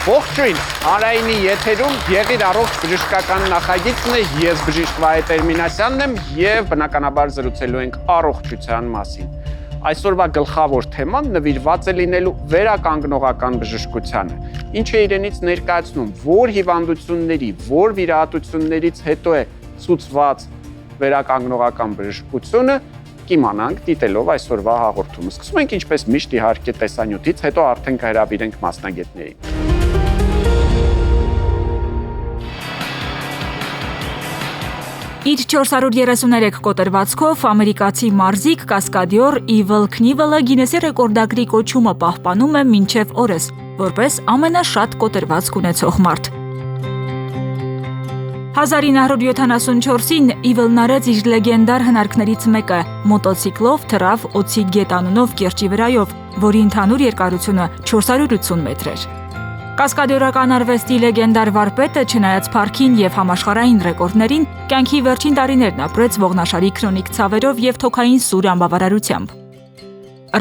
Ողջույն, Արայինի եթերում եղիր առողջ բժշկական նախագիծն է, ես բժիշկ Վահե Տերմինասյանն եմ և բնականաբար զրուցելու ենք առողջության մասին։ Այսօրվա գլխավոր թեման նվիրված է լինելու վերականգնողական բժշկությանը, ինչ է իրենից ներկայացնում, որ հիվանդությունների, որ վիրահատություններից հետո է ցուցված վերականգնողական բժշկությունը, կիմանանք դիտելով այսօրվա հաղորդումը։ Սկսում ենք ինչպես միշտ իհարկե տեսանյութից, հետո արդեն կհրավիրենք մասնագետներին։ Իր 433 կոտրվածքով ամերիկացի մարզիկ կասկադյոր Իվել Քնիվելը Գինեսի ռեկորդագրի կոչումը պահպանում է մինչև օրս, որպես ամենաշատ կոտրվածք ունեցող մարդ։ 1974-ին Իվելն արեց իր լեգենդար հնարքներից մեկը՝ մոտոցիկլով թռավ Օցի գետ անունով կիրճի վրայով, որի ընդհանուր երկարությունը 480 մետր էր։ Կասկադյորական արվեստի լեգենդար վարպետը, չնայած փառքին և համաշխարհային ռեկորդներին, կյանքի վերջին տարիներն ապրեց ողնաշարի քրոնիկ ցավերով և թոքային սուր անբավարարությամբ։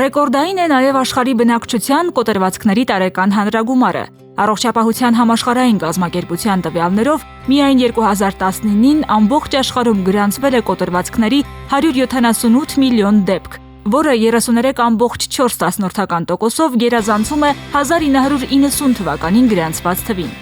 Ռեկորդային է նաև աշխարհի բնակչության կոտրվածքների տարեկան հանրագումարը։ Առողջապահության համաշխարհային կազմակերպության տվյալներով միայն 2019-ին ամբողջ աշխարհում գրանցվել է կոտրվածքների 178 միլիոն դեպք, որը 33.4%-ով գերազանցում է 1990 թվականին գրանցված թվին։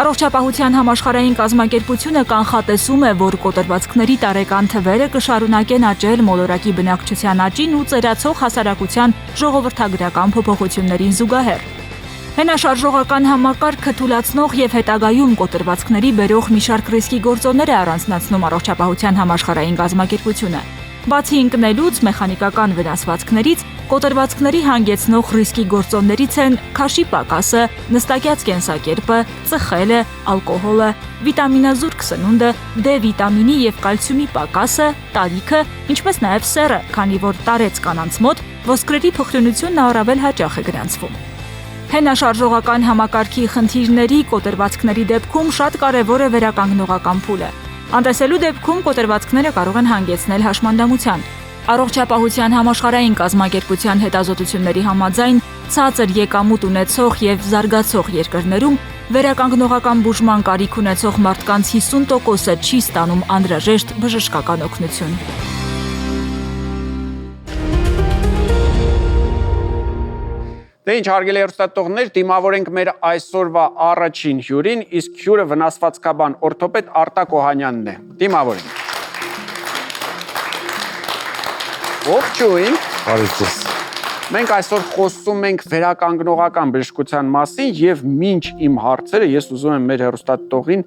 Առողջապահության համաշխարհային կազմակերպությունը կանխատեսում է, որ կոտրվածքների տարեկան թվերը կշարունակեն աճել մոլորակի բնակչության աճին ու ծերացող հասարակության ժողովրդագրական փոփոխություններին զուգահեռ։ Հենաշարժողական համակարգը թուլացնող և հետագայում կոտրվածքների բերող մի շարք ռիսկի գործոններ է առանձնացնում առողջապահության համաշխարհային կազմակերպությունը։ Բացի ընկնելուց, մեխանիկական վնասվածքներից, կոտրվածքների հանգեցնող ռիսկի գործոններից են քաշի պակասը, նստակյաց կենսակերպը, ծխելը, ալկոհոլը, վիտամինազուրկ սնունդը, D վիտամինի և կալցիումի պակասը, տարիքը, ինչպես նաև սեռը, քանի որ տարեց կանանց մոտ ոսկրերի փխրունությունն առավել հաճախ է գրանցվում։ Հենաշարժողական համակարգի խնդիրների կոտրվածքների դեպքում շատ կարևոր է վերականգնողական փուլը։ Անտեսելու դեպքում կոտրվածքները կարող են հանգեցնել հաշմանդամության։ Առողջապահության համաշխարհային կազմակերպության հետազոտությունների համաձայն ցածր եկամուտ ունեցող և զարգացող երկրներում վերականգնողական բուժման կարիք ունեցող մարդկանց 50%-ը չի ստանում անհրաժեշտ բժշկական օգնություն։ Դե ինչ հարգելի հեռուստատողներ, դիմավորենք մեր այսօրվա առաջին հյուրին, իսկ հյուրը վնասվածքաբան օրթոպեդ Արտակ Օհանյանն է։ Դիմավորենք։ Ողջույն։ Բարև։ Մենք այսօր խոսում ենք վերականգնողական բժշկության մասին և մինչ իմ հարցերը ես ուզում եմ մեր հեռուստատողին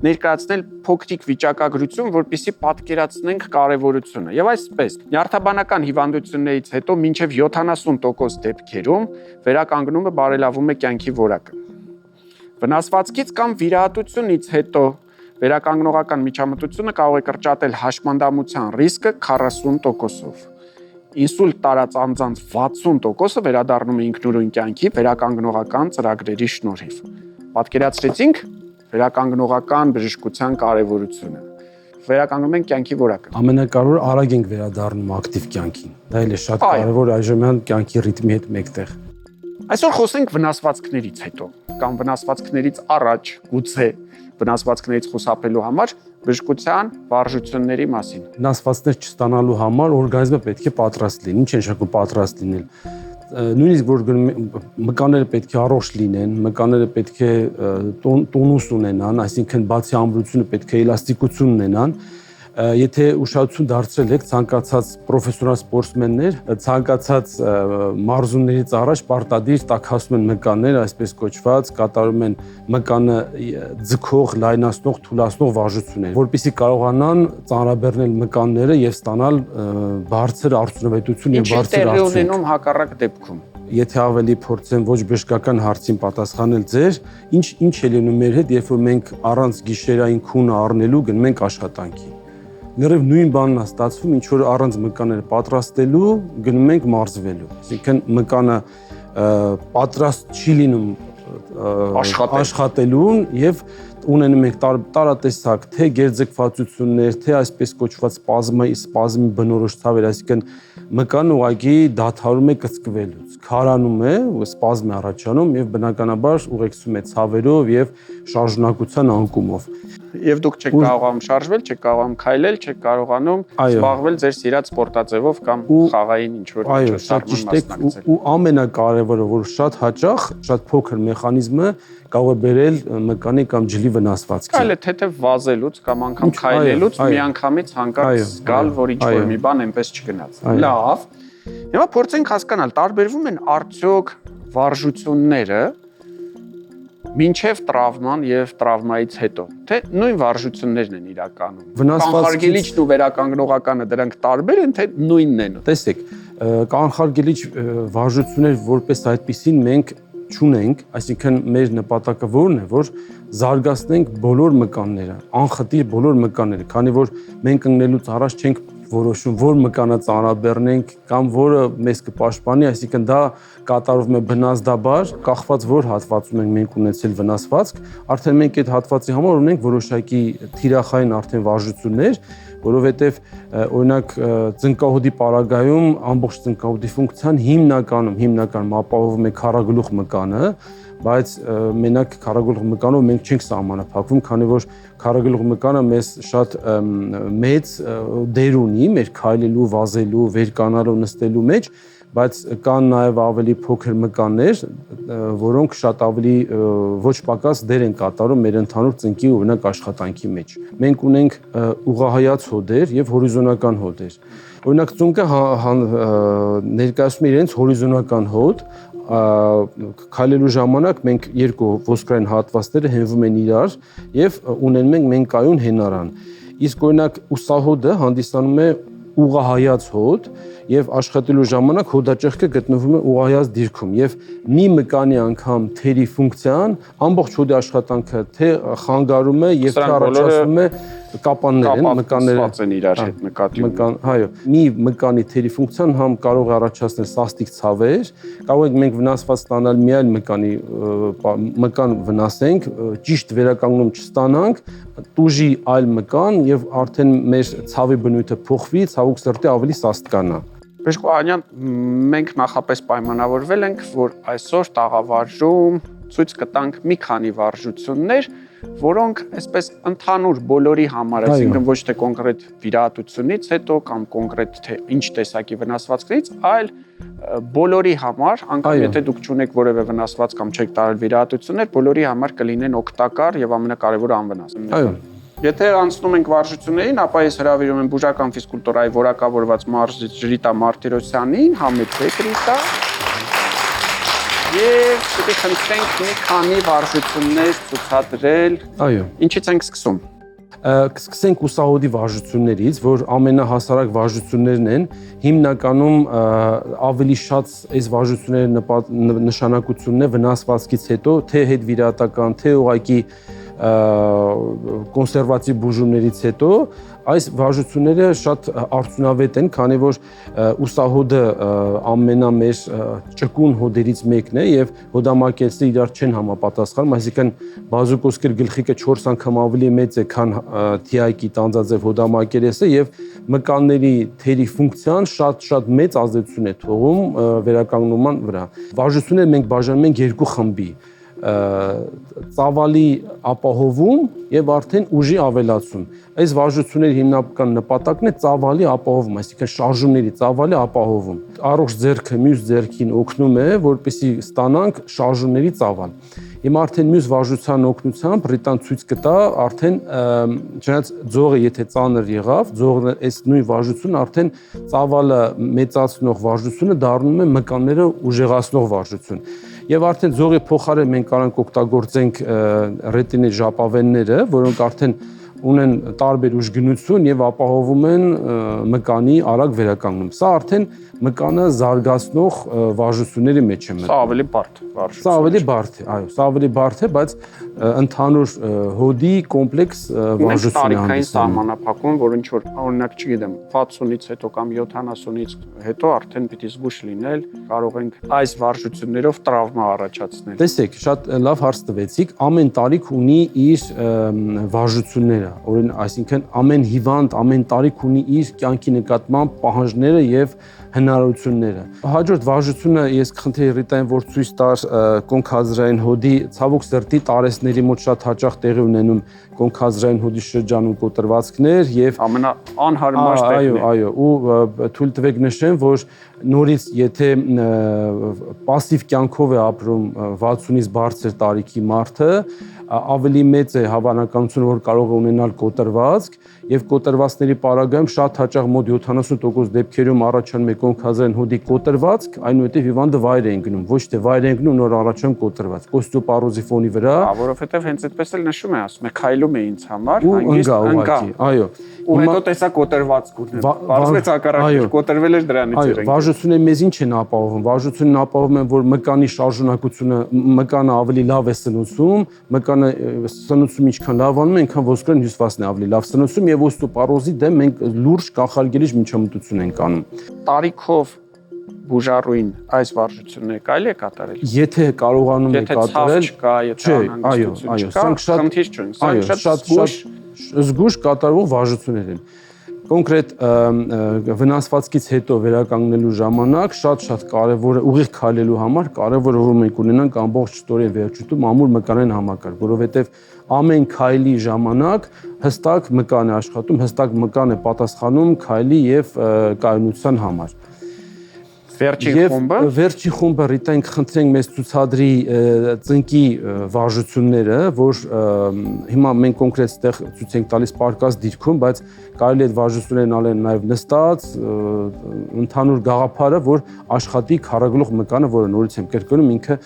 ներկայացնել փոքրիկ վիճակագրություն, որպեսզի պատկերացնենք կարևորությունը։ Եվ այսպես, նյարդաբանական հիվանդություններից հետո մինչև 70% դեպքերում վերականգնումը բարելավում է կյանքի որակը։ Վնասվածքից կամ վիրահատությունից հետո վերականգնողական միջամտությունը կարող է կրճատել հաշմանդամության ռիսկը 40%-ով։ Ինսուլտ տարած անձանց 60%-ը վերադառնում է ինքնուրույն կյանքի վերականգնողական ծրագրերի շնորհիվ։ Պատկերացրեցինք վերականգնողական բժշկության կարևորությունը։ Վերականգնում ենք կյանքի որակը։ Ամենակարևորը արագ ենք վերադառնում ակտիվ կյանքին։ Դա էլ է շատ կարևոր այժմյան կյանքի ռիթմի հետ մեկտեղ։ Այսօր խոսենք վնասվածքներից հետո կամ վնասվածքներից առաջ, գուցե վնասվածքներից խուսափելու համար բժշկության վարժությունների մասին։ Վնասվածքներ չստանալու համար օրգանիզմը պետք է պատրաստ լինի։ Ինչ է նշանակում պատրաստ լինել։ Նույնիսկ որ մկանները պետք է առողջ լինեն, մկանները պետք է տոնուս ունենան, այսինքն բացի ամրությունը պետք է էլաստիկություն ունենան։ Եթե ուշադրություն դարձրել եք ցանկացած պրոֆեսիոնալ սպորտսմեններ, ցանկացած մարզումներից առաջ պարտադիր տաքացնում են մկաններ, այսպես կոչված, կատարում են մկանը ձգող, լայնացնող, թուլացնող վարժություններ, որպեսզի կարողանան ծանրաբեռնել մկանները եւ ստանալ բարձր արդյունավետություն եւ բարձր արդյունք։ Ինչի տեղի ունենում հակառակ դեպքում։ Եթե ավելի փորձեմ ոչ բժշկական հարցին պատասխանել ձեր, ինչ է լինում մեր հետ, երբ որ մենք առանց գիշերային քունը առնելու գնում ենք աշխատանքի։ Լրիվ նույն բանն է ստացվում, ինչ որ առանց մկանները պատրաստելու գնում ենք մարզվելու։ Այսինքն մկանը պատրաստ չի լինում աշխատելուն եւ ունենում ենք տարատեսակ թե գերձգվածություններ, թե այսպես կոչված սպազմի բնորոշ ցավեր, այսինքն մկան ուղղակի դադարում է կծկվելուց, քարանում է, սպազմ է առաջանում եւ բնականաբար ուղեկցում է ցավերով եւ շարժունակության անկումով։ Եվ դուք չեք կարողանում շարժվել, չեք կարողանում քայլել, չեք կարողանում զբաղվել ձեր սիրած սպորտաձևով կամ խաղային ինչ-որ մասնակցել։ Ու ամենակարևորը, որ շատ հաճախ, շատ փոքր մեխանիզմը կարող է բերել մկանի կամ ջլի վնասվածքի։ Այլ է թեթև վազելուց կամ անգամ քայլելուց միանգամից հանկարծ զգալ, որ ինչ-որ մի բան այնպես չգնաց։ Լավ։ Հիմա փորձենք հասկանալ, տարբերվում են արդյոք վարժությունները մինչև տրավման եւ տրավմայից հետո, թե նույն վարժություններն են իրականում։ Կանխարգելիչն ու վերականգնողականը դրանք տարբեր են, թե նույնն են։ Տեսեք, կանխարգելիչ վարժություններ որպես այդպեսին մենք չունենք, այսինքն մեր նպատակը որն է, որ զարգացնենք բոլոր մկանները, անխտիր բոլոր մկանները, քանի որ մենք ընկնելուց առաջ չենք որոշում, որ մկանը ծանրաբեռնենք կամ որը մեզ կպաշտպանի, այսինքն դա կատարվում է բնազդաբար, կախված որ հատվածում ենք մենք ունեցել վնասվածք, արդեն մենք այդ հատվածի համար ունենք որոշակի թիրախային արդեն վարժություններ, որովհետև օրինակ ծնկահոդի պարագայում ամբողջ ծնկահոդի ֆունկցիան հիմնականում ապահովում է քառագլուխ մկանը, բայց մենակ քառագլուխ մկանով մենք չենք սահմանափակվում, քանի որ քառագլուխ մկանը մեզ շատ մեծ դեր ունի մեր քայլելու, վազելու, վերկանալու, նստելու մեջ, բայց կան նաև ավելի փոքր մկաններ, որոնք շատ ավելի ոչ պակաս դեր են կատարում մեր ընդհանուր ծնկի օրինակ աշխատանքի մեջ։ Մենք ունենք ուղղահայաց հոդեր եւ հորիզոնական հոդեր։ Օրինակ ծունկը ներկայացնում է իրենց հորիզոնական հոդ, քայլելու ժամանակ մենք երկու ոսկրային հատվածները հենվում են իրար եւ ունենում ենք մենկայուն հենարան։ Իսկ օրինակ ուսահոդը հանդիսանում է ուղղահայաց հոդ եւ աշխատելու ժամանակ հոդաճեղքը գտնվում է ուղղահայաց դիրքում եւ մի մկանի անգամ թերի ֆունկցիան ամբողջ հոդի աշխատանքը թե խանգարում է եւ թե առաջացնում է կապաններ են մկանները են իրար հետ նկատի ունեն։ Այո, մի մկանի թերի ֆունկցիան համ կարող է առաջացնել սաստիկ ցավեր, կարող ենք մենք վնասված ստանալ մի այլ մկան վնասենք, ճիշտ վերականգնում չստանանք, տուժի այլ մկան եւ արդեն մեր ցավի բնույթը փոխվի, ցավուկ սրտի ավելի սաստկանա։ Բժշկուհանյան, մենք նախապես պայմանավորվել ենք, որ այսօր տաղավարում ցույց կտանք մի քանի վարժություններ, որոնք այսպես ընդհանուր բոլորի համար, այսինքն ոչ թե կոնկրետ վիրահատությունից հետո կամ կոնկրետ թե ինչ տեսակի վնասվածքներից, այլ բոլորի համար, անկամ եթե դուք չունեք որևէ վնասված կամ չեք տարել վիրահատություններ, բոլորի համար կլինեն օգտակար եւ ամենակարևորը անվնաս։ Այո։ Եթե անցնում ենք վարժություններին, ապա ես հրավիրում եմ բուժական ֆիզկուլտուրայի որակավորված մարզիչ Ռիտա Մարտիրոսյանին, համեցեք Ռիտա։ Եվ պետք է խնդրենք մի քանի վարժություններ ցուցադրել։ Այո։ Ինչից ենք սկսում։ Կսկսենք ուսահոդի վարժություններից, որ ամենահասարակ վարժություններն են, հիմնականում ավելի շատ այս վարժությունների նշանակությունն է վնասվածքից հետո, թե հետվիրահատական, թե ուղղակի կոնսերվատիվ բուժումներից հետո այս վարժությունները շատ արդյունավետ են, քանի որ ուսահոդը ամենամեծ ճկուն հոդերից մեկն է եւ հոդամակերեսները իրար չեն համապատասխանում, այսինքն բազուկոսկեր գլխիկը 4 անգամ ավելի մեծ է, քան թիակի տանձաձև հոդամակերեսը եւ մկանների թերի ֆունկցիան շատ մեծ ազդեցություն է թողում վերականգնման վրա։ Վարժությունները մենք բաժանում ենք երկու խմբի։ Ծավալի ապահովում եւ արդեն ուժի ավելացում։ Այս վարժությունների հիմնական նպատակն է ծավալի ապահովում, այսինքն շարժումների ծավալի ապահովում։ Առողջ ձեռքը մյուս ձեռքին օգնում է, որպեսզի ստանանք շարժումների ծավալ։ Հիմա արդեն մյուս վարժության օգնությամբ Ռիտան ցույց կտա արդեն չնայած ձողը եթե ծանր եղավ, ձողը այս նույն վարժությունը արդեն ծավալը մեծացնող վարժությունը դառնում է մկանները ուժեղացնող վարժություն։ Եվ արդեն ձողի փոխարեն մենք կարող ենք օգտագործենք ռետինե ժապավենները, որոնք արդեն ունեն տարբեր ուժգնություն եւ ապահովում են մկանի արագ վերականգնում։ Սա արդեն մկանը զարգացնող վարժությունների մեջ է մտնում։ Սա ավելի բարդ վարժություն։ Սա ավելի բարդ է, այո, սա ավելի բարդ է, բայց ընդհանուր հոդի կոմպլեքս վարժություն է տարիքային սահմանափակում, որ ինչ որ օրինակ, չգիտեմ, 60-ից հետո կամ 70-ից հետո արդեն պիտի զգուշ լինել, կարող ենք այս վարժություններով տրավմա առաջացնել։ Տեսեք, շատ լավ հարց տվեցիք, ամեն տարիք ունի իր վարժությունները, այսինքն ամեն հիվանդ ամեն տարիք ունի իր կյանքի նկատմամբ պահանջները եւ հնարավորությունները։ Հաջորդ վարժությունը ես կխնդրեի Ռիտային, որ ցույց տար կոնքազրային հոդի, ցավոք սրտի տարեսների մոտ շատ հաճախ տեղի ունենում կոնքազրային հոդի շրջանում կոտրվածքներ եւ ամենաանհարմար տեղն է։ Այո, ու թույլ տվեք նշեմ, որ նորից եթե пассив կյանքով է ապրում 60-ից բարձր տարիքի մարդը, ավելի մեծ է հավանականությունը, որ կարող է ունենալ կոտրվածք եւ կոտրվածքների պարագայում շատ հաճախ մոտ 70% դեպքերում առաջանում է կոնքազրային հոդի կոտրվածք, այնուհետեւ հիվանդը վայր է ընկնում, ոչ թե վայր է ընկնում, նոր առաջանում կոտրվածք, օստեոպարոզի ֆոնի վրա, որովհետեւ հենց այդպես էլ նշում է, ասում է, քայլում է ինձ համար, հանգիստ ընկա, այո։ Ու հետո տեսա կոտրվածք ունեմ։ Բարձրացած հակառակը կոտրվել էր դրանից եղել։ Վարժությունը մեզ ինչ են ապահովում։ Վարժությունն ապահովում են, որ մկանի շարժունակությունը, մկանը ավելի լավ է սնուցում, մկանը սնուցում ինչքան լավանում է, այնքան ոսկրեն հյուսվածքն է ավելի լավ սնուցում եւ օստեոպարոզի դեմ մենք լուրջ կանխարգելիչ միջամտություն ենք անում։ Տարիքով բուժառուին այս վարժությունները կարելի է կատարել։ Եթե կարողանում եք կատարել, եթե այո, շատ զգուշ կատարվող վարժություններ են։ Կոնկրետ վնասվածքից հետո վերականգնելու ժամանակ շատ կարևոր է ուղիղ քայլելու համար կարևոր է որ մենք ունենանք ամբողջորեն վերջույթում ամուր մկանային համակարգ, որովհետև ամեն քայլի ժամանակ հստակ մկան է աշխատում, հստակ մկան է պատասխանում քայլի եւ կայունության համար։ Վերջին խումբը Ռիտային կխնդրենք մեզ ցուցադրի ծնկի վարժությունները, որ հիմա մենք կոնկրետ ստեղ ցույց ենք տալիս պարկած դիրքում, բայց կարելի է այդ վարժություններն անել նաև նստած, ընդհանուր գաղափարը, որ աշխատի քառագլուխ մկանը, որը նորից եմ կրկնում, ինքը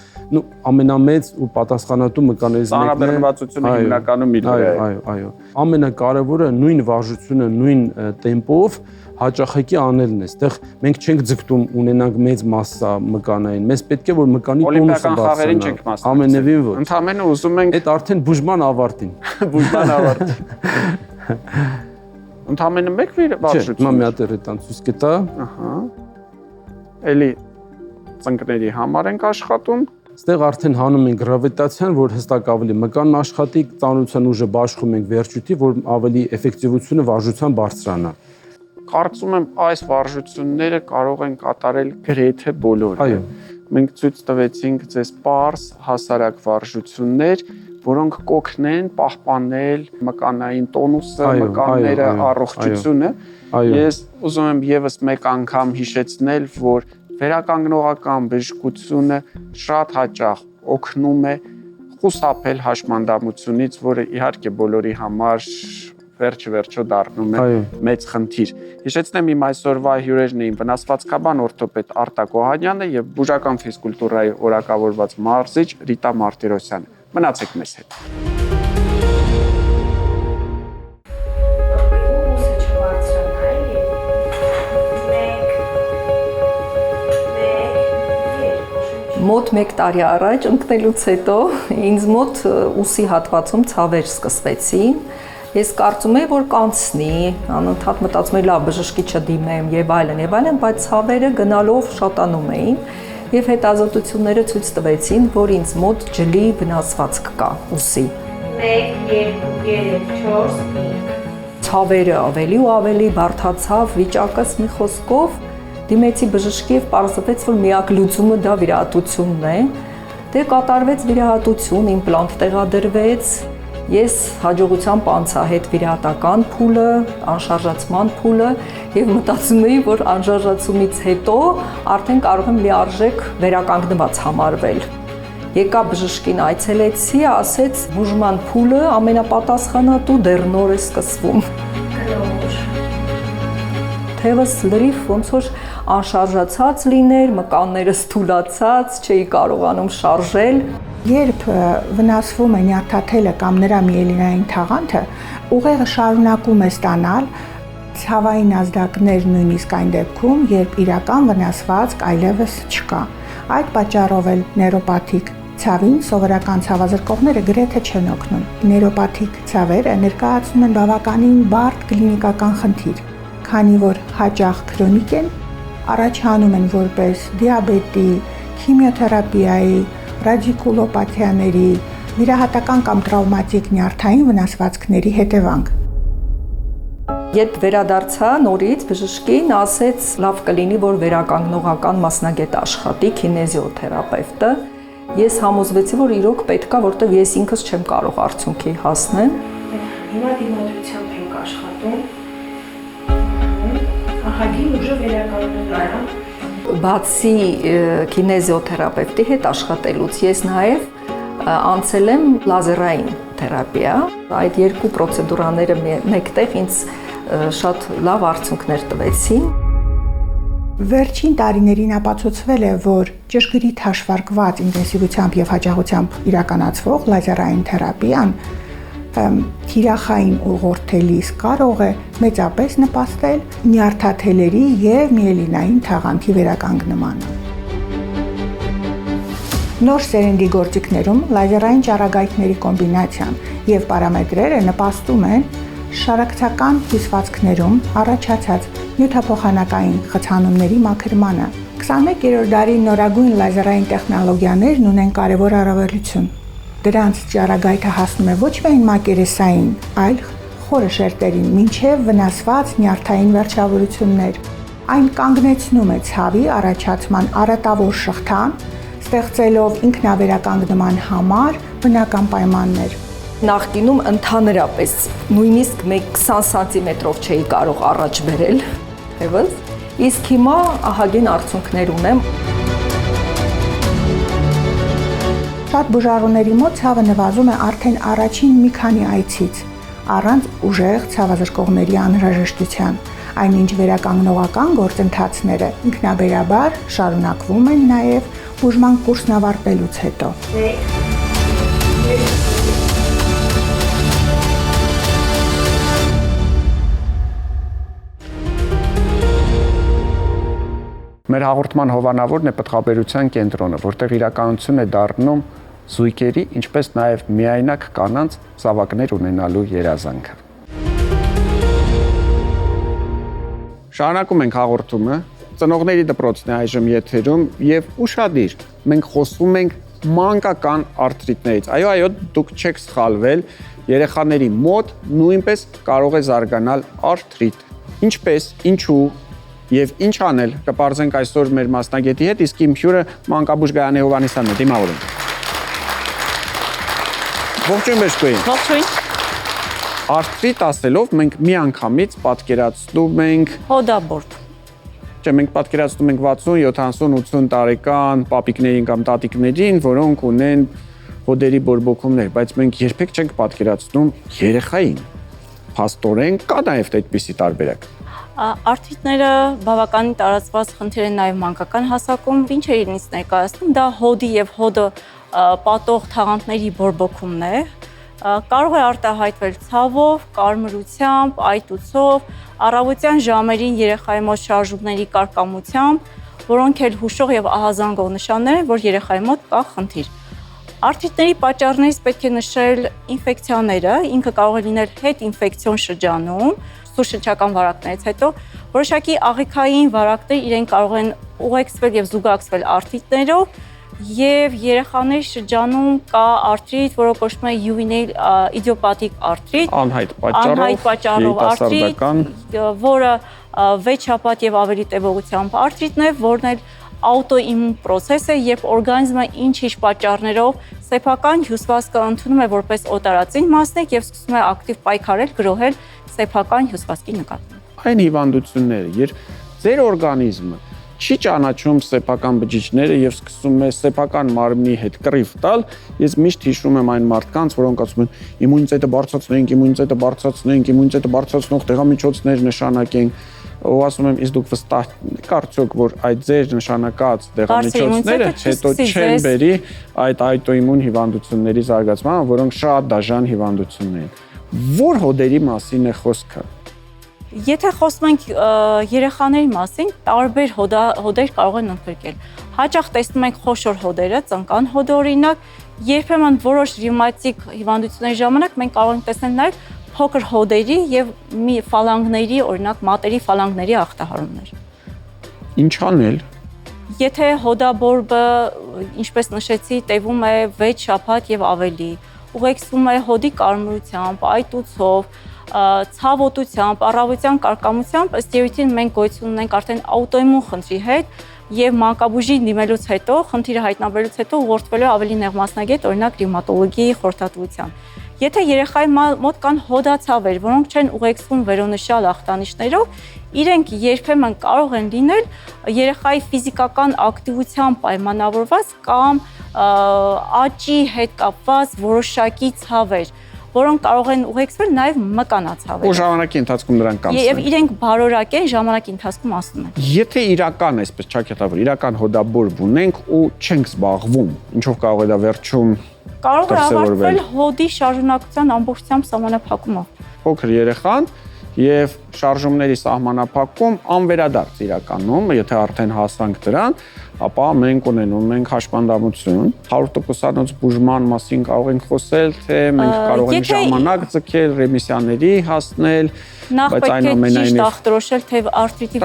ամենամեծ ու պատասխանատու մկաներից մեկն է։ Ծանրաբեռնվածությունը հիմնականում իր վրա է։ Այո։ Ամենակարևորը նույն վարժությունը նույն տեմպով հաճախակի անելն է։ Այստեղ մենք չենք ձգտում ունենանք մեծ մասսա մկանային։ Մեզ պետք է որ մկանի տոնուսը բարձրանա։ Ամենևին ոչ։ Ընդհանրապես ուզում ենք այդ արդեն բուժման ավարտին։ Բուժման ավարտին։ Ընդհանրապես մեկ վարժություն։ Չէ, մի հատ ռետան ցույց կտա։ Ահա։ Էլի ծնկների համար ենք աշխատում։ Այստեղ արդեն հանում ենք գրավիտացիան, որ հստակ ավելի մկանն աշխատի, ծանրության ուժը բաշխում ենք վերջույթի, որ ավելի էֆեկտիվությունը վարժության բարձրանա։ Կարծում եմ այս վարժությունները կարող են կատարել գրեթե բոլորը։ Այո։ Մենք ցույց տվեցինք ձեզ պարզ հասարակ վարժություններ, որոնք կօգնեն պահպանել մկանային տոնուսը, մկանները, առողջությունը։ Ես ուզում եմ եւս մեկ անգամ հիշեցնել, որ վերականգնողական բժշկությունը շատ հաճախ օգնում է խուսափել հաշմանդամությունից, որը իհարկե բոլորի համար վերջը դառնում է մեծ խնդիր։ Հիշեցնեմ իմ այսօրվա հյուրերն էին վնասվածքաբան օրթոպեդ Արտակ Օհանյանը եւ բուժական ֆիզկուլտուրայի օրակավորված մարզիչ Ռիտա Մարտիրոսյանը։ Մնացեք մեզ հետ։ Մոտ 1 տարի առաջ ընկնելուց հետո ինձ մոտ ուսի հատվածում ցավեր սկսվեցին։ Ես կարծում եմ, որ կանցնի, անընդհատ մտածում եմ, լավ, բժշկի չդիմեմ եւ այլն, բայց ցավերը գնալով շատանում էին եւ հետազոտությունները ցույց տվեցին, որ ինձ մոտ ջլի վնասվածք կա ուսի։ 1, 2, 3, 4, 5 Ցավերը ավելի ու ավելի բարդացավ վիճակս մի խոսքով դիմեցի բժշկի եւ պարզվեց, որ միակ լուծումը դա վիրահատությունն է։ Դե կատարվեց վիրահատություն, իմպլանտ տեղադրվեց։ Ես հաջողությամբ անցա հետ վիրահատական փուլը, անշարժացման փուլը եւ մտածում էի, որ անշարժացումից հետո արդեն կարող եմ լիարժեք վերականգնված համարվել։ Եկա բժշկին այցելեցի, ասեց բուժման փուլը ամենապատասխանատու դեռ նոր է սկսվում։ Թևս լրիվ ոնց որ անշարժացած լիներ, մկաններս թուլացած, չէի կարողանում շարժել։ Երբ վնասվում է նյարդաթելը կամ նրա միելինային թաղանթը, ուղեղը շարունակում է ստանալ ցավային ազդակներ նույնիսկ այն դեպքում, երբ իրական վնասվածք այլևս չկա։ Այդ պատճառով էլ նեյրոպաթիկ ցավին սովորական ցավազրկողները գրեթե չեն օգնում։ Նեյրոպաթիկ ցավերը ներկայացնում են բավականին բարդ կլինիկական խնդիր, քանի որ հաճախ քրոնիկ են, առաջանում են որպես դիաբետի, քիմիոթերապիայի, ռադիկուլոպաթիաների, վիրահատական կամ տրավմատիկ նյարդային վնասվածքների հետևանք։ Երբ վերադարձա նորից բժշկին, ասեց լավ կլինի, որ վերականգնողական մասնագետ աշխատի, քինեզիոթերապևտը։ Ես համոզվեցի, որ իրոք պետքա, որտեղ ես ինքս չեմ կարող արդյունքի հասնել։ Հիմա դիմադրությամբ ենք աշխատում։ Ահագին ուժը վերականգնում է։ Բացի քինեզիոթերապևտի հետ աշխատելուց ես նաև անցել եմ լազերային թերապիա։ Այդ երկու պրոցեդուրաները մեկտեղ ինձ շատ լավ արդյունքներ տվեցին։ Վերջին տարիներին ապացուցվել է, որ ճշգրիտ հաշվարկված ինտենսիվությամբ եւ հաճախությամբ իրականացվող լազերային թերապիան թիրախային ուղղորդելիս կարող է մեծապես նպաստել նյարդաթելերի եւ միելինային թաղանթի վերականգնմանը։ Նոր սերնդի գործիքներում լազերային ճառագայթների կոմբինացիան եւ պարամետրերը նպաստում են շարակցական հյուսվածքներում առաջացած նյութափոխանակային խցանումների մաքրմանը։ 21-րդ դարի նորագույն լազերային տեխնոլոգիաներն ունեն կարևոր առավելություն։ Դրանց ճառագայթը հասնում է ոչ միայն մակերեսային, այլ խորը շերտերին, մինչև վնասված նյարդային վերջավորություններ։ Այն կանգնեցնում է ցավի առաջացման արատավոր շղթան, ստեղծելով ինքնավերականգնման համար բնական պայմաններ։ Նախկինում ընդհանրապես նույնիսկ 20 սանտիմետրով չէի կարող առաջ բերել, թեւս, իսկ հիմա ահագին արդյունքներ ունեմ։ Շատ բուժառուների մոտ ցավը նվազում է արդեն առաջին մի քանի այցից, առանց ուժեղ ցավազրկողների անհրաժեշտության, այնինչ վերականգնողական գործընթացները ինքնաբերաբար շարունակվում են նաև բուժման կուրսն ավարտելուց հետո։ Մեր հաղորդման հովանավորն է պտղաբերության կենտրոնը, որտեղ իրականություն է դառնում զույգերի, ինչպես նաև միայնակ կանանց զավակներ ունենալու երազանքը։ Շարունակում ենք հաղորդումը, ծնողների դպրոցն է այժմ եթերում եւ ուշադիր, մենք խոսում ենք մանկական արթրիտներից։ Այո, դուք չեք սխալվել, երեխաների մոտ նույնպես կարող է զարգանալ արթրիտ։ Ինչպես, ինչու եւ ինչ անել, կպարզենք այսօր մեր մասնագետի հետ, իսկ իմ հյուրը մանկաբույժ Գայանե Հովհաննիսյանն է, դիմավոր եմ։ Ողջույն բժշկուհի։ Ողջույն։ Արթրիտ ասելով մենք միանգամից պատկերացնում ենք հոդաբորդ։ Չէ, մենք պատկերացնում ենք 60, 70, 80 տարեկան պապիկներին կամ տատիկներին, որոնք ունեն հոդերի բորբոքումներ, բայց մենք երբեք չենք պատկերացնում երեխային։ Փաստորեն կա նաև այդպիսի տարբերակ։ Արթրիտները բավականին տարածված խնդիր են նաև մանկական հասակում, ինչ է իրենից ներկայացնում, դա հոդի եւ հոդը պատող թաղանթների բորբոքումն է, կարող է արտահայտվել ցավով, կարմրությամբ, այտուցով, առավոտյան ժամերին երեխայի մոտ շարժումների կարկամությամբ, որոնք էլ հուշող եւ ահազանգող նշաններ են, որ երեխայի մոտ կա խնդիր։ Արթրիտների պատճառներից պետք է նշել ինֆեկցիաները, ինքը կարող է լինել հետինֆեկցիոն շրջանում, սուրշնչական վարակներից հետո, որոշակի աղիքային վարակներ իրեն կարող են ուղեկցվել եւ զուգակցվել արթրիտներով եւ երեխաների շրջանում կա արթրիտ, որը կոչվում է յուվենիլ իդիոպաթիկ արթրիտ, անհայտ պատճառով արթրիտ, որը վեճապատ եւ ավելի տևողությամբ արթրիտն է, որն էլ աուտոիմուն process է, երբ օրգանիզմը ինչ-ինչ պատճառներով սեփական հյուսվածքը ընդունում է որպես օտարածին մասնիկ եւ սկսում է ակտիվ պայքարել, գրոհել սեփական հյուսվածքի նկատմամբ։ Այն հիվանդությունները, երբ ձեր օրգանիզմը չի ճանաչում սեփական բջիջները եւ սկսում է սեփական մարմնի հետ կռիվ տալ, ես միշտ հիշում եմ այն մարդկանց, որոնք ասում են իմունիտետը բարձրացնենք, իմունիտետը բարձրացնենք, իմունիտետը բարձրացնող դեղամիջոցներ նշանակենք, ու ասում եմ, իսկ դուք վստահ եք արդյոք, որ այդ ձեր նշանակած դեղամիջոցները հետո չեն բերի այդ այտոիմուն հիվանդությունների զարգացման, որոնք շատ դաժան հիվանդություններ են։ Որ հոդերի մասին է խոսքը։ Եթե խոսում ենք երեխաների մասին, տարբեր հոդեր կարող են ընդգրկել։ Հաճախ տեսնում ենք խոշոր հոդերը, ծնկան հոդը օրինակ, երբեմն որոշ ռևմատիկ հիվանդությունների ժամանակ մենք կարող ենք տեսնել նաև փոքր հոդերի եւ մի ֆալանգների, օրինակ մատերի ֆալանգների ախտահարումներ։ Ինչ անել։ Եթե հոդաբորբը, ինչպես նշեցի, տևում է 6 շաբաթ եւ ավելի, ուղեկցվում է հոդի կարմրությամբ, այտուցով, ցավոտությամբ, առավոտյան կարկամությամբ, ըստ երևույթին մենք գոյություն ունենք արդեն աուտոիմուն խնդրի հետ եւ մանկաբույժի դիմելուց հետո, խնդիրը հայտնաբերելուց հետո ուղղորդվելու ավելի նեղ մասնագետ, օրինակ ռևմատոլոգի խորհրդատվության։ Եթե երեխայի մոտ կան հոդացավեր, որոնք չեն ուղեկցվում վերոնշյալ ախտանիշներով, իրենք երբեմն կարող են լինել երեխայի ֆիզիկական ակտիվության պայմանավորված կամ աճի հետ կապված որոշակի ցավեր, որոնք կարող են ուղեկցվել նաև մկանացավեր։ Ու ժամանակի ընթացքում նրանք կանցնեն։ Եվ իրենք բարորակ են ժամանակի ընթացքում ասում են։ Եթե իրական, այսպես ճակատավոր, իրական հոդաբորբ ունենք ու չենք զբաղվում, ինչով կարող է դա վերջում կարող է ավարտվել հոդի շարժունակության ամբողջությամբ սահմանափակումով։ Փոքր երեխան եւ շարժումների սահմանափակում անվերադարձ իրականում, եթե արդեն հասանք դրան, ապա մենք ունենում ենք հաշմանդամություն, 100%-անոց բուժման մասին կարող ենք խոսել, թե մենք կարող ենք ժամանակ ձգել, ռեմիսիաների հասնել, նախ պետք է ճիշտ ախտորոշել, թե արթրիտի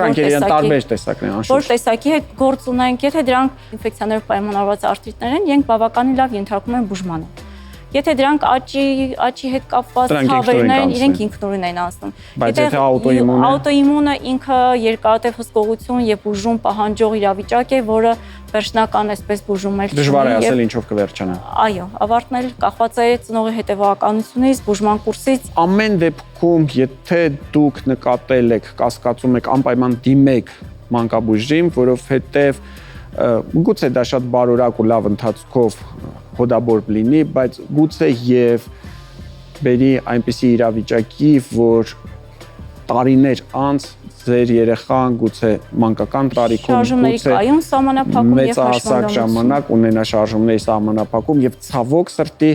որ տեսակի հետ գործ ունենք, եթե դրանք ինֆեկցիաներով պայմանավորված արթրիտներ են, իրենք բավականին լավ ենթարկվում են բուժմանը։ Եթե դրանք աճի հետ կապված ցավերն են, իրենք ինքնուրույն են անցնում։ Բայց եթե աուտոիմունը ինքը երկարատև հսկողություն եւ բուժում պահանջող իրավիճակ է, որը վերջնական այսպես բուժում է։ Դժվար է ասել ինչով կվերջանա։ Այո, ավարտնել կախված է ծնողի հետևողականությունից, բուժման կուրսից։ Ամեն դեպքում, եթե դուք նկատել եք, կասկածում եք, անպայման դիմեք մանկաբույժին, որովհետեւ գուցե դա շատ բարորակ ու լավ ընթացքով հոդաբորբ լինի, բայց գուցե եւ բերի այնպիսի իրավիճակի, որ տարիներ անց ձեր երեխան գուցե մանկական տարիքում գուցե մեծահասակ ժամանակ ունենա շարժումների սահմանափակում եւ ցավոք սրտի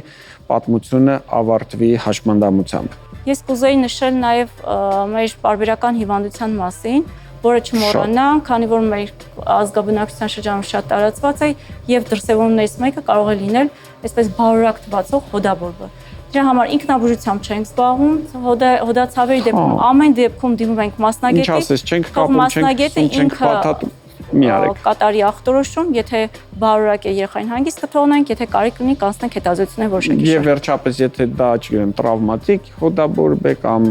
պատմությունը ավարտվի հաշմանդամությամբ։ Ես կուզեի նշել նաեւ մեր պարբերական հիվանդության մասին, որը չմոռանանք, քանի որ մեր ազգաբնակչության շրջանում շատ տարածված է եւ դրսևորումներից մեկը կարող է լինել այսպես բարորակ թվացող հոդաբորբը։ Դրա համար ինքնաբուժությամբ չենք զբաղվում, հոդացավերի դեպքում ամեն դեպքում դիմում ենք մասնագետի։ Ինչ ասես, չենք կապում, չենք պատահում, մի արեք։ Կատարի ախտորոշում, եթե բարորակ է երեխային հանգիստ կթողնենք, եթե կարիք ունի կանցնենք հետազոտություններ որոշակի։ Եվ վերջապես, եթե դա, չգիտեմ, տրավմատիկ հոդաբորբ է կամ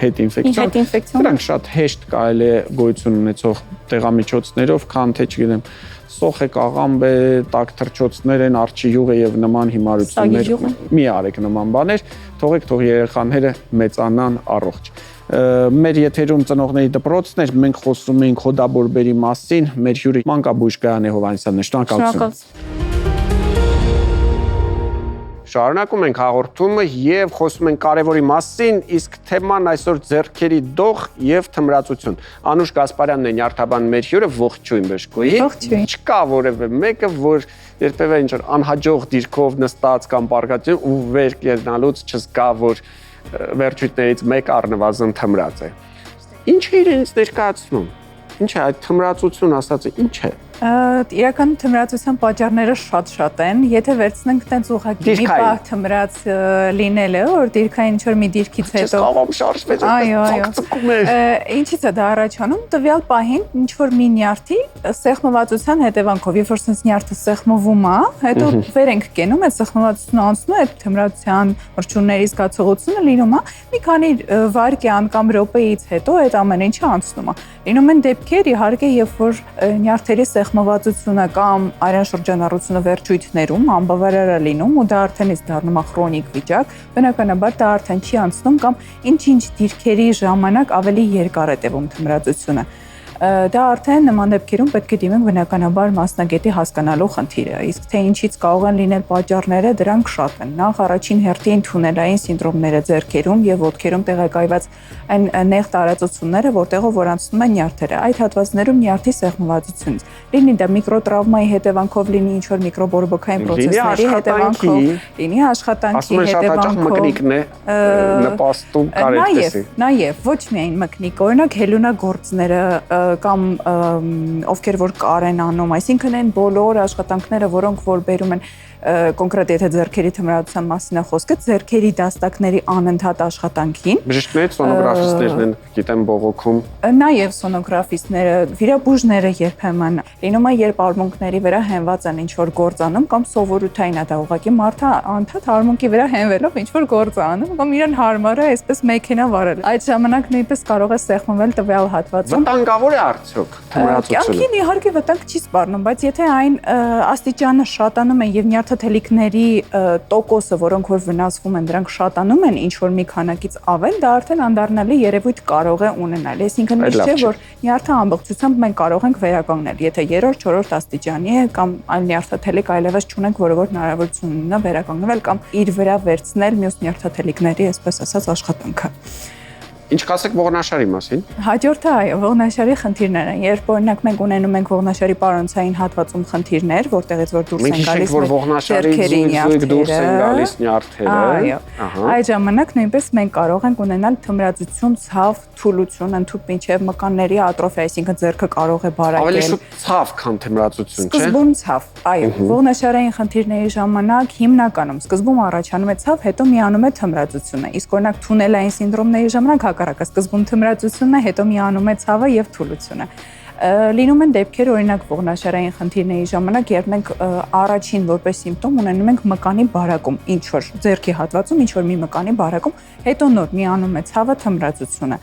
հետինֆեկցիոն, դրանք շատ հեշտ կարելի է գոյություն ունեցող դեղամիջոցներով, քան թե, չգիտեմ, սոխ է, կաղամբ է, տաք թռչոցներ են, արջի յուղ է եւ նման հիմարություններ։ Մի արեք նման բաներ, թողեք թող երեխաները մեծանան առողջ։ Մեր եթերում ծնողների դպրոցն էր, մենք խոսում էինք հոդաբորբերի մասին, մեր հյուրը մանկաբույժ Գայանե Հովհաննիսյանն է, շնորհակալություն։ Շարունակում ենք հաղորդումը եւ խոսում ենք կարևորի մասին, իսկ թեման այսօր ձեռքերի դող եւ թմրածություն։ Անուշ Գասպարյանն է նյարդաբան մեր հյուրը, ողջույն Բժշկուհի։ Չկա որևէ մեկը, որ երբևէ ինչ-որ անհաջող դիրքով նստած կամ պարկածի ու վեր կենալուց չզգա, որ վերջույթներից մեկ առնվազն թմրած է։ Ինչ է իրենից ներկայացնում։ Ինչ է այդ թմրածություն ասածը, ինչ է։ Իրական թմրածության պատճառները շատ են, եթե վերցնենք տենց ուղղակի մի պահ թմրած լինելը, որ դիրքային ինչ-որ մի դիրքից հետո ինչից է դա առաջանում, տվյալ պահին ինչ-որ մի նյարդի սեղմվածության հետևանքով, երբ որ sense նյարդը սեղմվում է, հետո վեր ենք կենում, այդ սեղմվածությունը անցնում է, այդ թմրածության մրջունների զգացողությունը լինում է, մի քանի վայրկյան կամ րոպեից հետո այդ ամեն ինչը անցնում է։ Լինում են դեպքեր, իհարկե, երբ որ նյարդերի սեղմվածությունը կամ արյան շրջանառությունը վերջույթներում անբավարար է լինում ու դա արդեն իսկ դառնում է քրոնիկ վիճակ, բնականաբար դա արդեն չի անցնում կամ ինչ-ինչ դիրքերի ժամանակ ավելի երկար է տևում թմրածությունը։ դա արդեն նման դեպքերում պետք է դիմենք բնականաբար մասնագետի հասկանալու խնդիրը։ Իսկ թե ինչից կարող են լինել պատճառները, դրանք շատ են։ Նախ առաջին հերթին թունելային սինդրոմները ձեռքերում եւ ոտքերում տեղակայված այն նեղ տարածությունները, որտեղով որ անցնում են նյարդերը։ Այդ հատվածներում նյարդի սեղմվածությունից լինի դա միկրոտրավմայի հետևանքով, լինի ինչ-որ միկրոբորբոքային պրոցեսների հետևանքով, լինի աշխատանքի հետևանքով։ Մկնիկն է նպաստում կարետեսի։ Նաեւ ոչ միայն մկնիկ, օրինակ հելունագործները կամ ովքեր որ կար են անում, այսինքն այն բոլոր աշխատանքները, որոնք որ բերում են կոնկրետ եթե ձեռքերի թմրացության մասին է խոսքը, ձեռքերի դաստակների անընդհատ աշխատանքին։ Բժիշկները սոնոգրաֆիստներն են, գիտեմ բողոքում։ Նաև սոնոգրաֆիստները, վիրաբույժները երբեմն լինում է, երբ արմունկների վրա հենված են ինչ-որ գործ անում կամ սովորութային է դա ուղղակի մարդը անդադ արմունկի վրա հենվելով ինչ-որ գործ անում կամ իրեն հարմար է այսպես մեքենա վարել։ Այդ ժամանակ նույնպես կարող է սեղմվել տվյալ հատվածում։ Վտանգավոր է արդյոք թմրացությունը։ Կյանքին իհարկե վտանգ չի սպառնում, բայց եթե այն աստիճանը շատանում է եւ նյարդաթելիկների տոկոսը, որոնք որ վնասվում են, դրանք շատանում են ինչ որ մի քանակից ավել, դա արդեն անդառնալի երևույթ կարող է ունենալ։ Այսինքն միշտ չէ, որ նյարդը ամբողջությամբ մենք կարող ենք վերականգնել, եթե 3-րդ, 4-րդ աստիճանի է կամ այլ նյարդաթելիկ այլևս չունենք, որը որ հնարավորություն ունենա վերականգնվել կամ իր վրա վերցնել մյուս նյարդաթելիկների, այսպես ասած, աշխատանքը։ Ինչ կասեք ողնաշարի մասին։ Հաջորդը այո, ողնաշարի խնդիրներ են։ Երբ օրինակ մենք ունենում ենք ողնաշարի պարոնցային հատվածում խնդիրներ, որտեղից որ դուրս են գալիս ողնաշարի դուրս են գալիս նյարդերը։ Այդ ժամանակ նույնպես մենք կարող ենք ունենալ թմրածություն, ցավ, թուլություն, ընդհանուր մինչև մկանների ատրոֆիա, այսինքն ձեռքը կարող է բարակել։ Ավելի շուտ ցավ, քան թմրածություն, չէ՞։ Սկզբում ցավ, այո, ողնաշարային խնդիրների ժամանակ հիմնականում սկզբում առաջանում է ցավ, հետո միանում է թմրածությունը։ Իսկ օրինակ թունելային սինդրոմների ժամանակ հակառակը սկզբում թմրածությունն է, հետո միանում է ցավը եւ թուլությունը։ Լինում են դեպքեր օրինակ ողնաշարային խնդիրների ժամանակ, երբ մենք առաջին որպես սիմպտոմ ունենում ենք մկանի բարակում, ինչ որ ձեռքի հատվածում, ինչ որ մի մկանի բարակում, հետո նոր միանում է ցավը, թմրածությունը։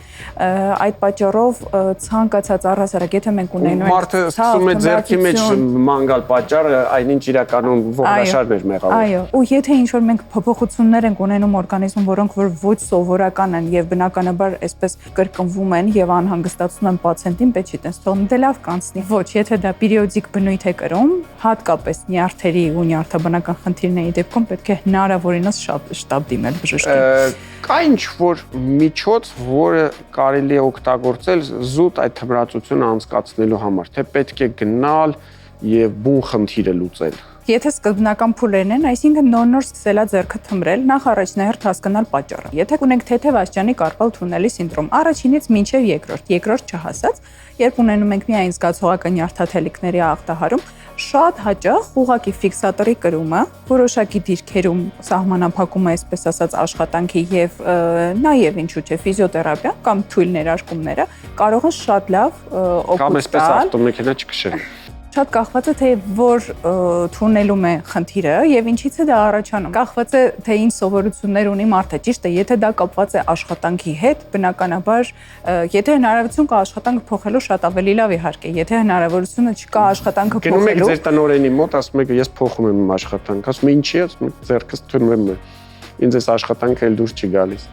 Այդ պատճառով ցանկացած առհասարակ եթե մենք ունենում ենք մարդը սկսում է ձեռքի մեջ մանգալ պատճառը, այնինչ իրականում ողնաշարն էր մեղավոր։ Այո, ու եթե ինչ որ մենք փոփոխություններ ենք ունենում օրգանիզմում, որոնք որ ոչ սովորական են եւ բնականաբար այսպես կրկնվում են եւ անհանգստացնում են պացիենտին, պետք չի տես դե լավ կանցնի։ Ոչ, եթե դա պերիոդիկ բնույթ է կրում, հատկապես նյարդերի ու նյարդաբանական խնդիրների դեպքում պետք է հնարավորինս շտապ դիմել բժշկին։ Կա ինչ-որ միջոց, որը կարելի է օգտագործել զուտ այդ թմրածությունը անցկացնելու համար, թե պետք է գնալ եւ բուն խնդիրը լուծել։ Եթե սկզբնական փուլերն են, այսինքն նոր-նոր սկսելա ձեռքը թմրել, նախ առաջնահերթ հասկանալ պատճառը։ Եթե ունենք թեթև աստիճանի կարպալ թունելի սինդրոմ, առաջինից մինչև երկրորդ չհասած, երբ ունենում ենք միայն զգացողական նյարդաթելիկների ախտահարում, շատ հաճախ ուղղակի ֆիքսատորի կրումը, որոշակի դիրքերում սահմանափակում է, այսպես ասած, աշխատանքի եւ նաեւ ինչու՞ չէ ֆիզիոթերապիա կամ թույլ ներարկումները կարող են շատ լավ օգուտ Կամ այսպես ավտոմեքենա չքշել։ Շատ կախված է թե որ թունելում է խնդիրը եւ ինչից է դա առաջանում։ Կախված է թե ինչ սովորություններ ունի մարդը, ճիշտ է, եթե դա կապված է աշխատանքի հետ, բնականաբար, եթե հնարավորություն կա աշխատանքը փոխելու, շատ ավելի լավ իհարկե, եթե հնարավորությունը չկա աշխատանքը փոխելու։ Գնում եք ձեր տնօրենի մոտ, ասում եք ես փոխում եմ իմ աշխատանքը, ասում եք ինչի, ասում եք ձեռքս թնում եմ։ Ինձ այս աշխատանքը էլ դուրս չի գալիս։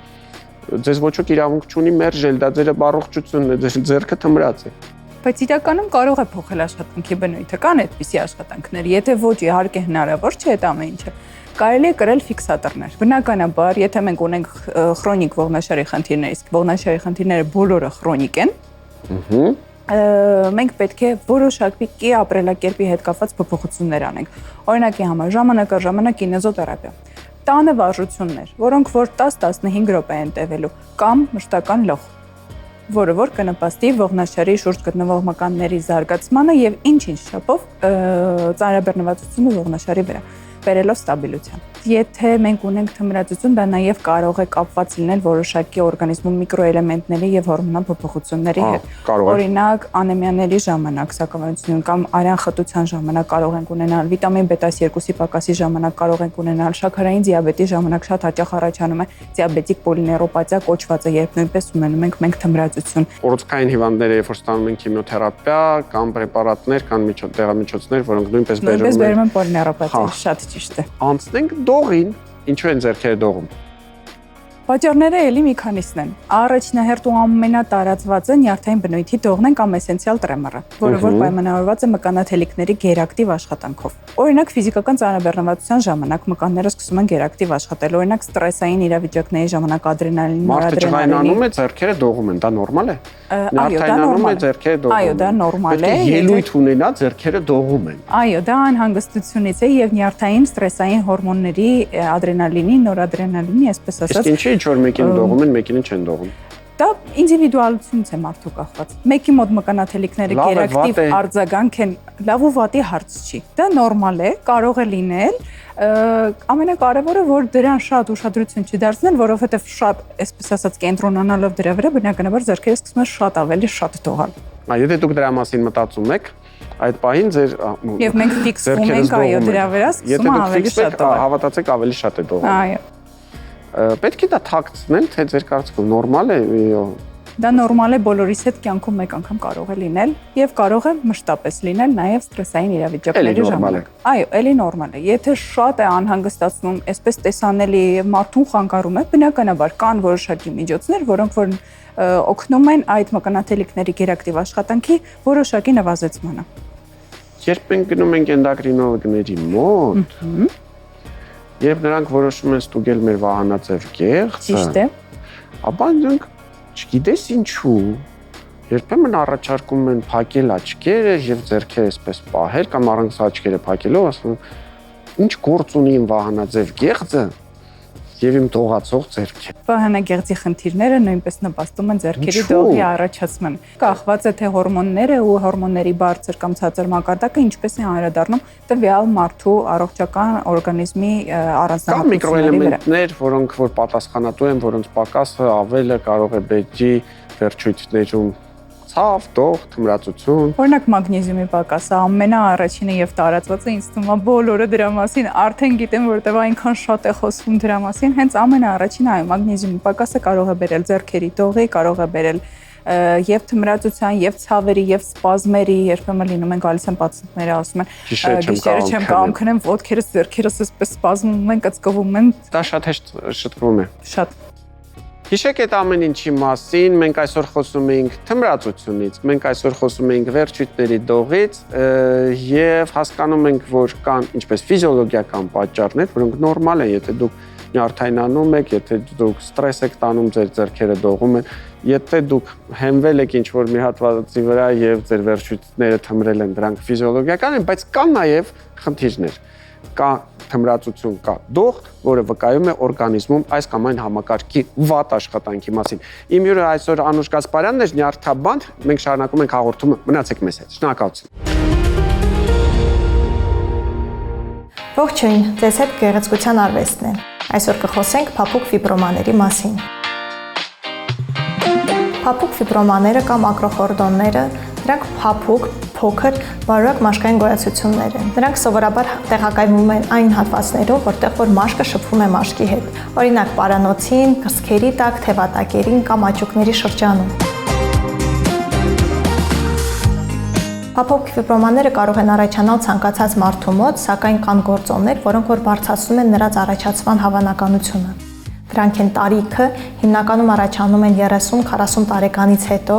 Ձեզ ոչ ոք իրավունք չունի մերժել, դա ձեր առողջությունն է, ձեր ձեռքը թմրած է։ Բայց իրականում կարող է փոխել աշխատանքի բնույթը, կան այդպիսի աշխատանքներ, եթե ոչ իհարկե հնարավոր չէ այդ ամեն ինչը։ Կարելի է կրել ֆիքսատորներ։ Բնականաբար, եթե մենք ունենք քրոնիկ ողնաշարի խնդիրներ, իսկ ողնաշարի խնդիրները բոլորը քրոնիկ են, մենք պետք է որոշակի ապրելակերպի հետ կապված փոփոխություններ անենք։ Օրինակի համար ժամանակ առ ժամանակ կինեզոթերապիա, տանը վարժություններ, որոնք որ 10-15 րոպե են տևելու, կամ մշտական լող, որը որ կնպաստի ողնաշարի շուրջ գտնվող մկանների զարգացմանը եւ ինչ-ինչ չափով ծանրաբեռնվածությունը ողնաշարի վրա, բերելով ստաբիլության։ Եթե մենք ունենք թմրածություն, դա նաև կարող է կապված լինել որոշակի օրգանիզմում միկրոէլեմենտների եւ հորմոնալ փոփոխությունների հետ։ Օրինակ, անեմիաների ժամանակ, սակավայնություն կամ արյան խտության ժամանակ կարող ենք ունենալ, վիտամին B12-ի պակասի ժամանակ կարող ենք ունենալ, շաքարային դիաբետի ժամանակ շատ հաճախ առաջանում է դիաբետիկ պոլինեյրոպաթիա կոչվածը, երբ նույնպես ունենում ենք մենք թմրածություն։ Օրոցքային հիվանդները, երբ որ ստանում են քիմիոթերապիա կամ պրեպարատներ կամ դեղամիջոցներ, որոնք նույնպես բերում են պոլինեյրոպաթիա, շատ ճիշտ է։ Անցնենք դողին, ինչու են ձեռքերը դողում։ Պատճառները էլի մի քանիսն են։ Առաջնահերթ ու ամենատարածվածը նյարդային բնույթի դողն են կամ էսենցիալ տրեմորը, որը որ պայմանավորված է մկանաթելիկների գերակտիվ աշխատանքով։ Օրինակ ֆիզիկական ծանրաբեռնվածության ժամանակ մկանները սկսում են գերակտիվ աշխատել, օրինակ ստրեսային իրավիճակների ժամանակ ադրենալին, Մարդը ջղայնանում է, ձեռքերը դողում են, դա նորմալ է։ Նյարդայնանում է, ձեռքերը դողում են։ Այո, դա նորմալ է։ Ելույթ ունենա, ձեռքերը դողում են։ Այո, դա անհանգստությունից է եւ նյարդային ստրեսային հորմոնների ադրենալինի, նորադրենալինի, այսպես ասած։ Իսկ ինչի՞ ինչ որ մեկին դողում են, մեկին չեն դողում։ Դա ինդիվիդուալությունից է մարդու կախված։ Մեկի մոտ մկանաթելիկները գերակտիվ արձագանք են, լավ ու վատի հարց չի։ Դա նորմալ է, կարող է լինել։ Ամենակարևորը որ դրան շատ ուշադրություն չդարձնել, որովհետև շատ, այսպես ասած, կենտրոնանալով դրա վրա բնականաբար ձեռքերը սկսում են շատ ավելի շատ դողալ։ Եթե դուք դրա մասին մտածում եք, այդ պահին ձեր եւ մենք ֆիքսվում ենք այո դրա վրա, սկսում է ավելի շատ դողալ։ Հավատացեք, ավելի շատ է դողում։ Այո։ Պետք է դա թաքցնել, թե ձեր կարծիքով նորմալ է։ Դա նորմալ է, բոլորիս հետ կյանքում մեկ անգամ կարող է լինել եւ կարող է մշտապես լինել նաեւ ստրեսային իրավիճակների ժամանակ։ Այո, էլի նորմալ է։ Եթե շատ է անհանգստացնում, այսպես տեսանելի եւ մարդուն խանգարում է, բնականաբար կան որոշակի միջոցներ, որոնք որ օգնում են այդ մկանաթելիկների գերակտիվ աշխատանքի որոշակի նվազեցմանը։ Երբ մենք գնում ենք էնդոկրինոլոգների մոտ, երբ նրանք որոշում են ստուգել մեր վահանաձև գեղձը, ճիշտ է, ապա նրանք չգիտես ինչու, երբեմն առաջարկում են փակել աչքերը եւ ձեռքերը այսպես պահել կամ առանց աչքերը փակելով, ասում են ինչ գործ ունի իմ վահանաձև գեղձը եւ իմ դողացող ձեռքը։ Վահանագեղձի խնդիրները նույնպես նպաստում են ձեռքերի դողի առաջացման։ Կախված է թե հորմոնները ու հորմոնների բարձր կամ ցածր մակարդակը ինչպես է անդրադառնում տվյալ մարդու առողջական օրգանիզմի առանձնահատկությունների վրա։ Էլեմենտներ, որոնք որ պատասխանատու են, որոնց պակասը ավելը կարող է բեջի վերջույթներում ցավ, դող, թմրածություն։ Օրինակ մագնեզիումի պակասը ամենաառաջինը եւ տարածվածը ինձ թվում է բոլորը դրա մասին արդեն գիտեն, որտեղ այնքան շատ է խոսվում դրա մասին, հենց ամենաառաջինը այո, մագնեզիումի պակասը կարող է բերել ձեռքերի դողի, կարող է բերել եւ թմրածության, եւ ցավերի, եւ սպազմերի, երբեմն լինում են գալիս են պացիենտները ասում են գիշերը չեմ կարող քնեմ, ոտքերս, ձեռքերս էսպես սպազմում են, կծկվում են։ Դա շատ հեշտ շտկվում է։ Շատ։ Հիշեք այդ ամեն ինչի մասին, մենք այսօր խոսում էինք թմրածությունից, մենք այսօր խոսում էինք վերջույթների դողից եւ հասկանում ենք, որ կան ինչպես ֆիզիոլոգիական պատճառներ, որոնք նորմալ են, եթե դուք նյարդայնանում եք, եթե դուք ստրես եք տանում, ձեր ձեռքերը դողում են, եթե դուք հենվել եք ինչ-որ մի հատվածի վրա եւ ձեր վերջույթները թմրել են, դրանք ֆիզիոլոգիական են, բայց կան նաեւ խնդիրներ։ Կա թմրածություն, կա դող, որը վկայում է օրգանիզմում այս կամ այն համակարգի վատ աշխատանքի մասին։ Իմ հյուրը այսօր Անուշ Գասպարյանն էր, նյարդաբանդ, մենք շարունակում ենք հաղորդումը, մնացեք մեզ հետ։ Շնորհակալություն։ Ողջույն, ձեզ հետ գեղեցկության արվեստն է։ Այսօր կխոսենք փափուկ ֆիբրոմաների մասին։ Փափուկ ֆիբրոմաները կամ ակրոխորդոնները, դրանք փափուկ, փոքր, բարակ մաշկային գոյացություններ են։ Դրանք սովորաբար տեղակայվում են այն հատվածներում, որտեղ որ մաշկը շփվում է մաշկի հետ։ Օրինակ, պարանոցին, կրծքերի տակ, թևատակերին կամ աճուկների շրջանում։ Փափուկ ֆիբրոմաները կարող են առաջանալ ցանկացած մարդու մոտ, սակայն կան գործոններ, որոնք որ բարձրացնում են նրանց առաջացման հավանականությունը։ Դրանք են տարիքը, հիմնականում առաջանում են 30-40 տարեկանից հետո,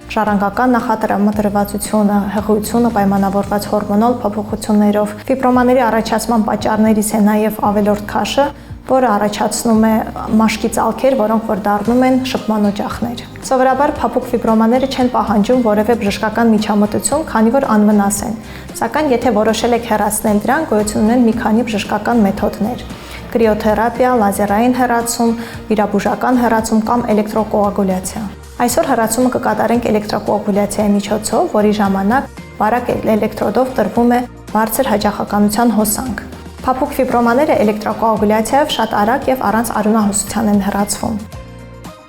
ժառանգական նախատրամադրվածությունը, հղիությունը պայմանավորված հորմոնալ փոփոխություններով, ֆիբրոմաների առաջացման պատճառներից է նաև ավելորդ քաշը, որը առաջացնում է մաշկի ծալքեր, որոնք որ դառնում են շփման օջախներ։ Սովորաբար փափուկ ֆիբրոմաները չեն պահանջում որևէ բժշկական միջամտություն, քանի որ անվնաս են։ Սակայն եթե որոշել եք հեռացնել դրանք, գոյություն ունեն մի քանի բժշկական մեթոդներ՝ կրիոթերապիա, լազերային հեռացում, վիրաբուժական հեռացում կամ էլեկտրոկոագուլյացիա։ Այսօր հեռացումը կկատարենք էլեկտրոկոագուլյացիայի միջոցով, որի ժամանակ բարակ էլեկտրոդով տրվում է բարձր հաճախականության հոսանք։ Փափուկ ֆիբրոմաները էլեկտրոկոագուլյացիայով շատ արագ եւ առանց արյունահոսության են հեռացվում։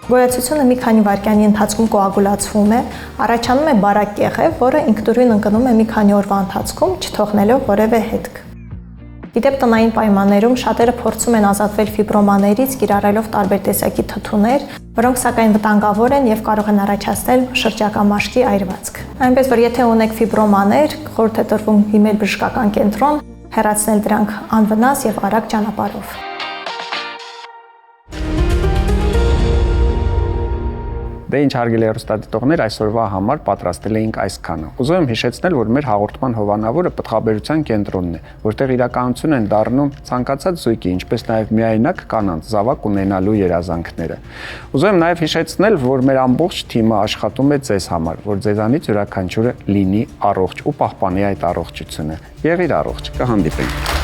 Գոյացությունը մի քանի վայրկյանի ընթացքում կոագուլացվում է, առաջանում է բարակ կեղև, որը ինքնուրույն ընկնում է մի քանի օրվա ընթացքում, չթողնելով որևէ հետք։ Իդեպ տնային պայմաններում շատերը փորձում են ազատվել ֆիբրոմաներից, կիրառելով տարբեր տեսակի թթուներ, որոնք սակայն վտանգավոր են եւ կարող են առաջացնել շրջակա մաշկի այրվածք։ Այնպես որ եթե ունեք ֆիբրոմաներ, խորհուրդ է տրվում դիմել բժշկական կենտրոն, հեռացնել դրանք անվնաս եւ արագ ճանապարհով։ Դե ինչ հարգելի հեռուստադիտողներ, այսօրվա համար պատրաստել էինք այսքանը։ Ուզում եմ հիշեցնել, որ մեր հաղորդման հովանավորը պտղաբերության կենտրոնն է, որտեղ իրականություն են դառնում ցանկացած զույգի, ինչպես նաև միայնակ կանանց զավակ ունենալու երազանքները։ Ուզում եմ նաև հիշեցնել, որ մեր ամբողջ թիմը աշխատում է ձեզ համար, որ ձեզանից յուրաքանչյուրը լինի առողջ ու պահպանի այդ առողջությունը։ Եղիր առողջ, կհանդիպենք։